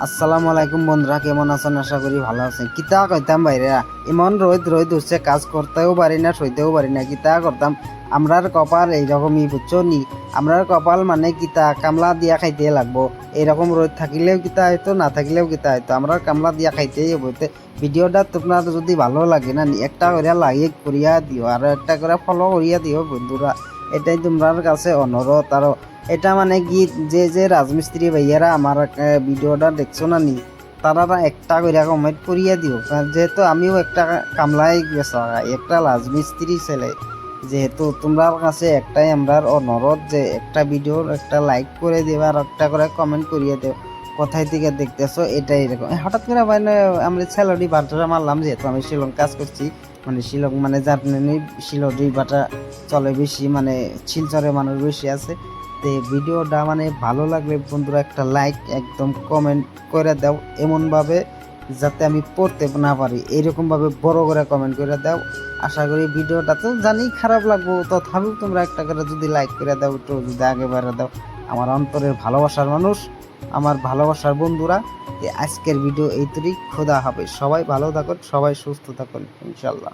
আসসালামু আলাইকুম বন্ধুরা, কেমন আছেন? আশা করি ভালো আছেন। কিতা কইতাম বাইরা, এমন রোদ রোদ উঠছে, কাজ করতেও পারি না, সইতেও পারি না। কিতা করতাম, আমরার কপাল এইরকমই, বুঝছো নি? আমরার কপাল মানে কিতা, কামলা দিয়া খাইতে লাগবো। এরকম রোদ থাকিলেও কিতা হয়তো, না থাকিলেও কিতা হয়তো, আমরা কামলা দিয়া খাইতেই বলতে। ভিডিওটা তোমার যদি ভালো লাগে না, একটা করে লাইক করিয়া দিও আর একটা করে ফলো করিয়া দিও বন্ধুরা। এটাই তোমার কাছে অনুরোধ। আর এটা মানে কি, যে রাজমিস্ত্রি ভাইয়ারা আমার ভিডিওটা দেখছো না নি, তারা একটা করে কমেন্ট করিয়া দিও। কারণ যেহেতু আমিও একটা কামলাই গেছা, একটা রাজমিস্ত্রি ছেলে, যেহেতু তোমরা কাছে একটাই আমরা অনুরোধ যে একটা ভিডিওর একটা লাইক করে দেবে আর একটা করে কমেন্ট করিয়ে দেও কোথায় থেকে দেখতেছো। এটাই এরকম হঠাৎ করে মানে আমরা স্যালারি বাটা মারলাম, যেহেতু আমি শিলং কাজ করছি, মানে শিলং মানে জার্মানি, শিলরি বাটা চলে বেশি, মানে শিলচরে মানুষ বেশি আছে। তো ভিডিওটা মানে ভালো লাগলে বন্ধুরা একটা লাইক একদম কমেন্ট করে দাও, এমনভাবে যাতে আমি পড়তে না পারি, এরকমভাবে বড় করে কমেন্ট করে দাও। আশা করি ভিডিওটা তো জানি খারাপ লাগবো, তথাপিও তোমরা একটা করে যদি লাইক করে দাও, একটু যদি আগে বাড়া দাও। আমার অন্তরের ভালোবাসার মানুষ, আমার ভালোবাসার বন্ধুরা, আজকের ভিডিও এই তৈরি। খোদা হাফেজ। সবাই ভালো থাকুন, সবাই সুস্থ থাকুন ইনশাল্লাহ।